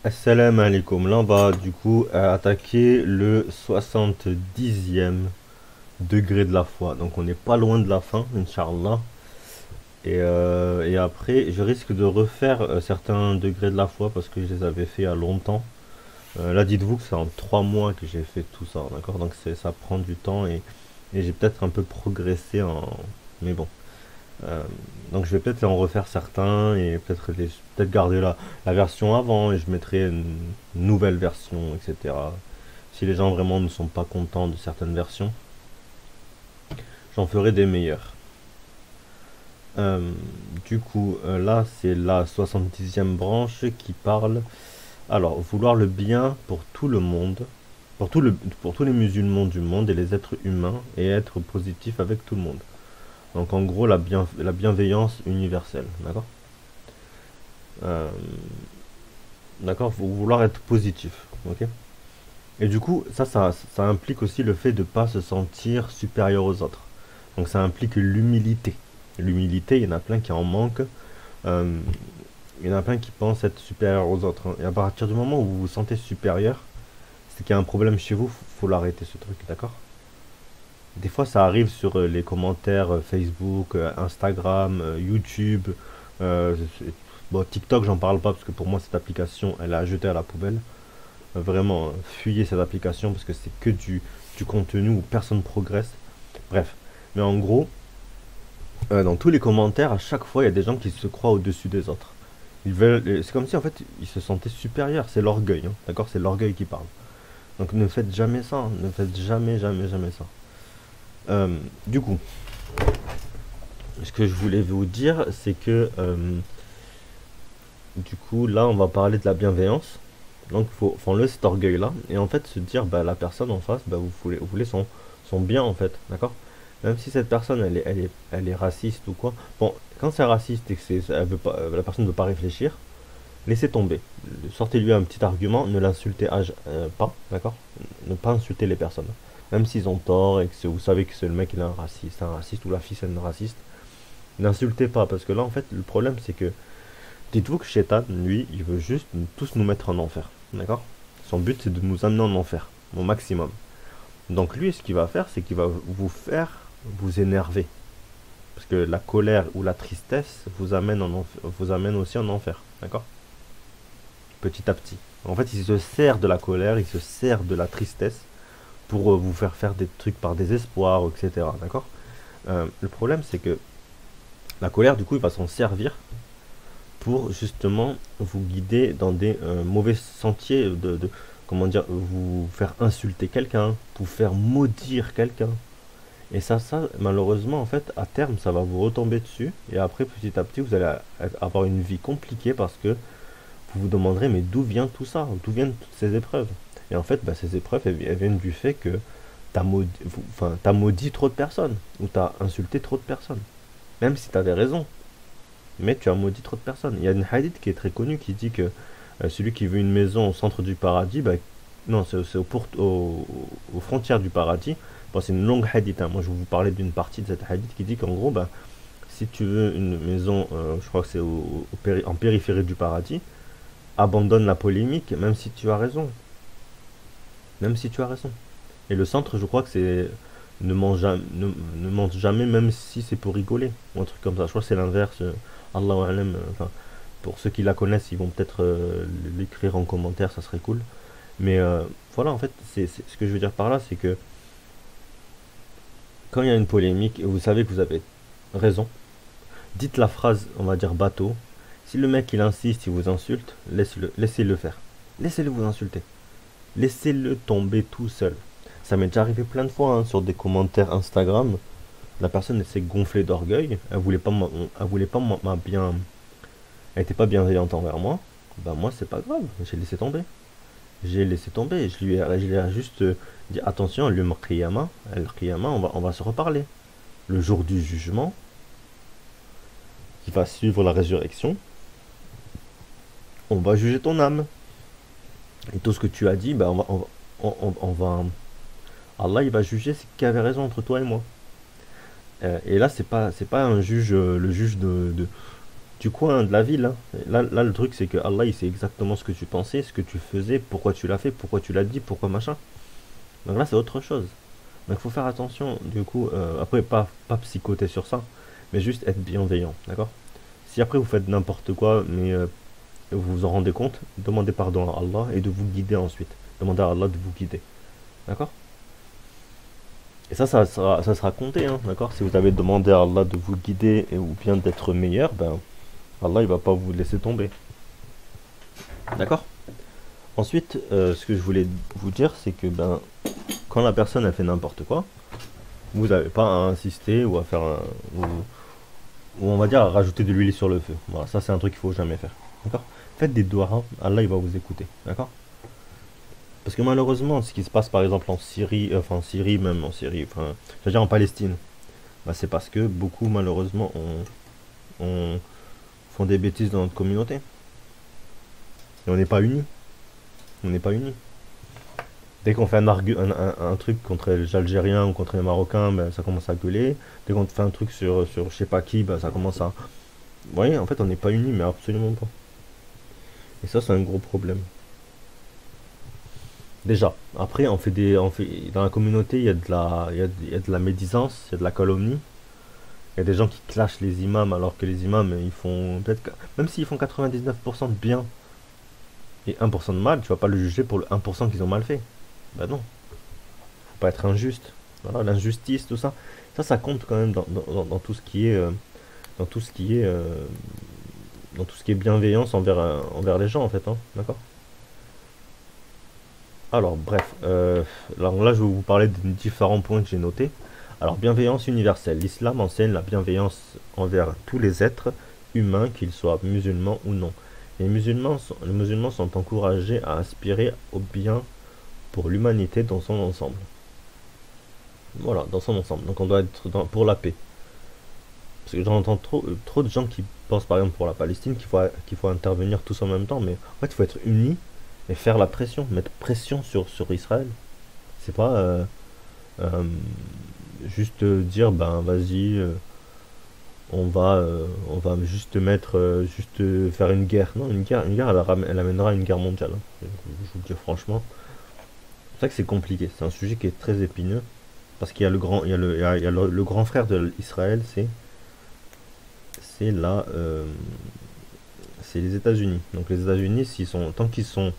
Assalamu alaikum. Là, on va du coup attaquer le 70e degré de la foi. Donc, on n'est pas loin de la fin, Inch'Allah. Et après, je risque de refaire certains degrés de la foi parce que je les avais fait il y a longtemps. Là, dites-vous que c'est en 3 mois que j'ai fait tout ça, d'accord? Donc, ça prend du temps et j'ai peut-être un peu progressé en. Mais bon. Euh, donc je vais peut-être en refaire certains et peut-être garder la version avant et je mettrai une nouvelle version, etc. Si les gens vraiment ne sont pas contents de certaines versions, j'en ferai des meilleures. Euh, là, c'est la 70e branche qui parle. Alors, vouloir le bien pour tout le monde, pour tous les musulmans du monde et les êtres humains, et être positif avec tout le monde. Donc, en gros, la bienveillance universelle. D'accord. Euh, D'accord, faut vouloir être positif. Ok. Et du coup, ça implique aussi le fait de ne pas se sentir supérieur aux autres. Donc ça implique l'humilité. L'humilité, il y en a plein qui en manquent. Euh, il y en a plein qui pensent être supérieurs aux autres, hein. Et à partir du moment où vous vous sentez supérieur, c'est qu'il y a un problème chez vous, faut l'arrêter ce truc, d'accord? Des fois, ça arrive sur les commentaires Facebook, Instagram, YouTube. euh, bon, TikTok, j'en parle pas parce que pour moi, cette application, elle est à jeter à la poubelle. Vraiment, fuyez cette application parce que c'est que du contenu où personne progresse. Bref. Mais en gros, dans tous les commentaires, à chaque fois, il y a des gens qui se croient au-dessus des autres. C'est comme si en fait, ils se sentaient supérieurs. C'est l'orgueil, hein, d'accord? C'est l'orgueil qui parle. Donc ne faites jamais ça, hein. Ne faites jamais, jamais, jamais ça. Du coup, ce que je voulais vous dire, c'est que du coup, là, on va parler de la bienveillance. Donc, faut enlever cet orgueil-là et en fait se dire, bah, la personne en face, bah, vous voulez son bien en fait, d'accord? Même si cette personne, elle est raciste ou quoi. Bon, quand c'est raciste et que elle veut pas, la personne ne veut pas réfléchir, laissez tomber. Sortez-lui un petit argument, ne l'insultez pas, d'accord? Ne pas insulter les personnes. Même s'ils ont tort et que vous savez que c'est le mec, il est un raciste ou la fille, c'est une raciste. N'insultez pas parce que là, en fait, le problème, c'est que dites-vous que Shaitan, lui, il veut juste tous nous mettre en enfer. D'accord? Son but, c'est de nous amener en enfer, au maximum. Donc lui, ce qu'il va faire, c'est qu'il va vous faire vous énerver. Parce que la colère ou la tristesse vous amène aussi en enfer. D'accord? Petit à petit. En fait, il se sert de la colère, il se sert de la tristesse pour vous faire faire des trucs par désespoir, etc. D'accord? Le problème, c'est que la colère, du coup, il va s'en servir pour justement vous guider dans des mauvais sentiers comment dire, vous faire insulter quelqu'un, vous faire maudire quelqu'un. Et ça, malheureusement, en fait, à terme, ça va vous retomber dessus. Et après, petit à petit, vous allez avoir une vie compliquée parce que vous vous demanderez, mais d'où vient tout ça? D'où viennent toutes ces épreuves? Et en fait, bah, ces épreuves, elles viennent du fait que t'as maudit trop de personnes ou t'as insulté trop de personnes. Même si t'avais raison, mais tu as maudit trop de personnes. Il y a une hadith qui est très connue qui dit que celui qui veut une maison au centre du paradis, bah, non, c'est aux frontières du paradis. Bon, c'est une longue hadith, hein. Moi, je vais vous parler d'une partie de cette hadith qui dit qu'en gros, bah, si tu veux une maison, je crois que c'est en périphérie du paradis, abandonne la polémique, même si tu as raison. Même si tu as raison. Et le centre, je crois que c'est ne mange jamais, même si c'est pour rigoler, ou un truc comme ça. Je crois que c'est l'inverse. Allahu alam, enfin, pour ceux qui la connaissent, ils vont peut-être l'écrire en commentaire, ça serait cool. Mais voilà, en fait, ce que je veux dire par là, c'est que quand il y a une polémique et vous savez que vous avez raison, dites la phrase, on va dire bateau. Si le mec il insiste, il vous insulte, laissez-le faire. Laissez-le vous insulter. Laissez-le tomber tout seul. Ça m'est déjà arrivé plein de fois, hein, sur des commentaires Instagram. La personne elle s'est gonflée d'orgueil. Elle voulait pas bien. Elle était pas bienveillante envers moi. Bah moi c'est pas grave. J'ai laissé tomber. J'ai laissé tomber. Je lui ai juste dit attention, le qiyama, on va se reparler. Le jour du jugement, qui va suivre la résurrection, on va juger ton âme. Et tout ce que tu as dit, bah on va Allah il va juger ce qui avait raison entre toi et moi. Et là c'est pas un juge, le juge du coin, de la ville. Hein. Là, le truc, c'est que Allah, il sait exactement ce que tu pensais, ce que tu faisais, pourquoi tu l'as fait, pourquoi tu l'as dit, pourquoi machin. Donc là, c'est autre chose. Donc il faut faire attention, du coup, après, pas psychoter sur ça, mais juste être bienveillant, d'accord? Si après vous faites n'importe quoi, mais vous vous en rendez compte, demandez pardon à Allah et de vous guider ensuite. Demandez à Allah de vous guider, d'accord? Et ça sera compté, hein, d'accord? Si vous avez demandé à Allah de vous guider ou bien d'être meilleur, ben Allah il va pas vous laisser tomber, d'accord? Ensuite, ce que je voulais vous dire, c'est que ben quand la personne a fait n'importe quoi, vous n'avez pas à insister ou à faire un, ou on va dire à rajouter de l'huile sur le feu. Voilà, ça c'est un truc qu'il faut jamais faire, d'accord? Faites des doigts, hein, Allah il va vous écouter, d'accord? Parce que malheureusement, ce qui se passe par exemple en Syrie, enfin en Syrie, même en Syrie, enfin, je veux dire en Palestine, bah, c'est parce que beaucoup malheureusement font des bêtises dans notre communauté. Et on n'est pas unis. On n'est pas unis. Dès qu'on fait un truc contre les Algériens ou contre les Marocains, ben, ça commence à gueuler. Dès qu'on fait un truc sur je sais pas qui, ben, ça commence à... Vous voyez, en fait, on n'est pas unis, mais absolument pas. Et ça, c'est un gros problème. Déjà, après, dans la communauté, il y a il y a de la médisance, il y a de la calomnie. Il y a des gens qui clashent les imams alors que les imams, ils font peut-être, même s'ils font 99% de bien et 1% de mal, tu vas pas le juger pour le 1% qu'ils ont mal fait. Bah non, faut pas être injuste. Voilà, l'injustice, tout ça, ça compte quand même dans tout ce qui est, dans tout ce qui est, dans tout ce qui est bienveillance envers les gens en fait, hein, d'accord? Alors bref, alors là je vais vous parler des différents points que j'ai notés. Alors bienveillance universelle. L'islam enseigne la bienveillance envers tous les êtres humains, qu'ils soient musulmans ou non. Les musulmans sont encouragés à aspirer au bien pour l'humanité dans son ensemble. Voilà, dans son ensemble. Donc on doit être pour la paix. Parce que j'entends trop de gens qui pensent par exemple pour la Palestine qu'il faut intervenir tous en même temps, mais en fait il faut être unis et faire la pression, mettre pression sur Israël. C'est pas euh, juste dire ben vas-y, on va juste mettre faire une guerre. Non, une guerre elle amènera à une guerre mondiale, hein. Je vous le dis franchement. C'est vrai que c'est compliqué, c'est un sujet qui est très épineux parce qu'il y a le grand il y a il y a le grand frère de Israël, c'est la c'est les États-Unis. Donc les États-Unis tant qu'ils sont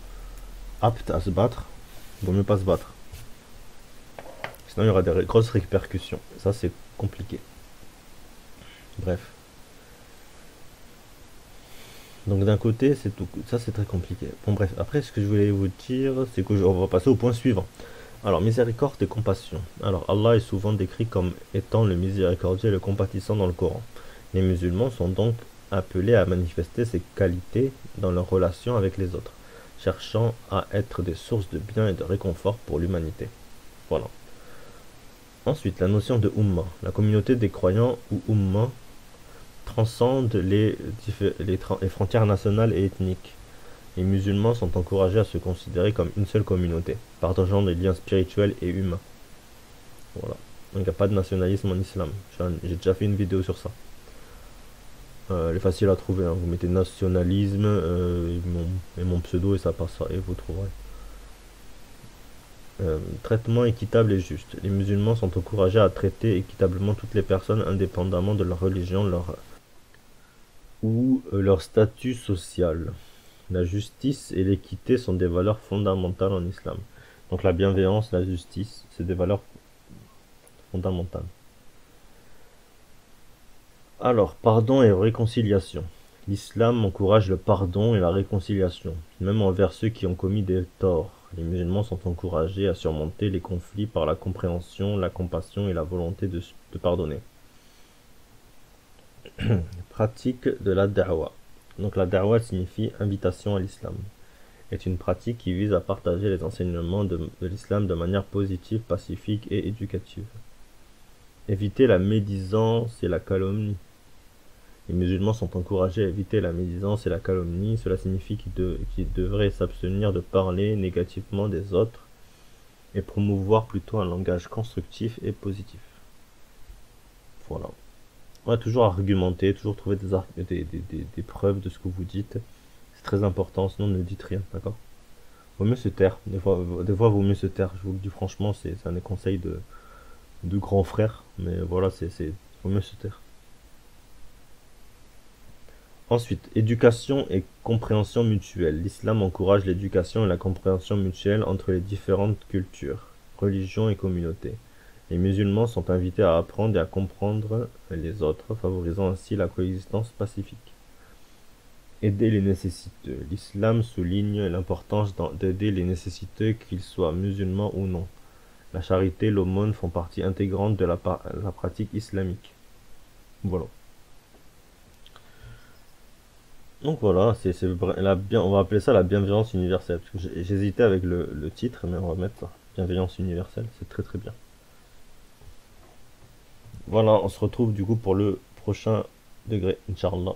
aptes à se battre, il vaut mieux pas se battre. Sinon il y aura des grosses répercussions. Ça c'est compliqué. Bref. Donc d'un côté, c'est tout. Ça c'est très compliqué. Bon bref, après ce que je voulais vous dire, c'est que on va passer au point suivant. Alors miséricorde et compassion. Alors Allah est souvent décrit comme étant le miséricordieux et le compatissant dans le Coran. Les musulmans sont donc appelés à manifester ces qualités dans leurs relations avec les autres, cherchant à être des sources de bien et de réconfort pour l'humanité. Voilà. Ensuite, la notion de Ummah. La communauté des croyants ou Ummah transcende les frontières nationales et ethniques. Les musulmans sont encouragés à se considérer comme une seule communauté, partageant des liens spirituels et humains. Voilà. Donc il n'y a pas de nationalisme en islam. J'ai déjà fait une vidéo sur ça. Elle est facile à trouver, hein. Vous mettez nationalisme et mon pseudo et ça passera et vous trouverez. Traitement équitable et juste. Les musulmans sont encouragés à traiter équitablement toutes les personnes indépendamment de leur religion leur statut social. La justice et l'équité sont des valeurs fondamentales en islam. Donc la bienveillance, la justice, c'est des valeurs fondamentales. Alors, pardon et réconciliation. L'islam encourage le pardon et la réconciliation, même envers ceux qui ont commis des torts. Les musulmans sont encouragés à surmonter les conflits par la compréhension, la compassion et la volonté de pardonner. Pratique de la da'wa. Donc la da'wa signifie invitation à l'islam. Est une pratique qui vise à partager les enseignements de l'islam de manière positive, pacifique et éducative. Éviter la médisance et la calomnie. Les musulmans sont encouragés à éviter la médisance et la calomnie. Cela signifie qu'ils devraient s'abstenir de parler négativement des autres et promouvoir plutôt un langage constructif et positif. Voilà. Ouais, toujours argumenter, toujours trouver des preuves de ce que vous dites. C'est très important, sinon ne dites rien, d'accord? Vaut mieux se taire. Des fois, vaut mieux se taire. Je vous le dis franchement, c'est un des conseils de grands frères. Mais voilà, vaut mieux se taire. Ensuite, éducation et compréhension mutuelle. L'islam encourage l'éducation et la compréhension mutuelle entre les différentes cultures, religions et communautés. Les musulmans sont invités à apprendre et à comprendre les autres, favorisant ainsi la coexistence pacifique. Aider les nécessiteux. L'islam souligne l'importance d'aider les nécessiteux, qu'ils soient musulmans ou non. La charité et l'aumône font partie intégrante de la pratique islamique. Voilà. Donc voilà, on va appeler ça la bienveillance universelle. Parce que j'hésitais avec le titre, mais on va mettre ça. Bienveillance universelle, c'est très très bien. Voilà, on se retrouve du coup pour le prochain degré, Inch'Allah.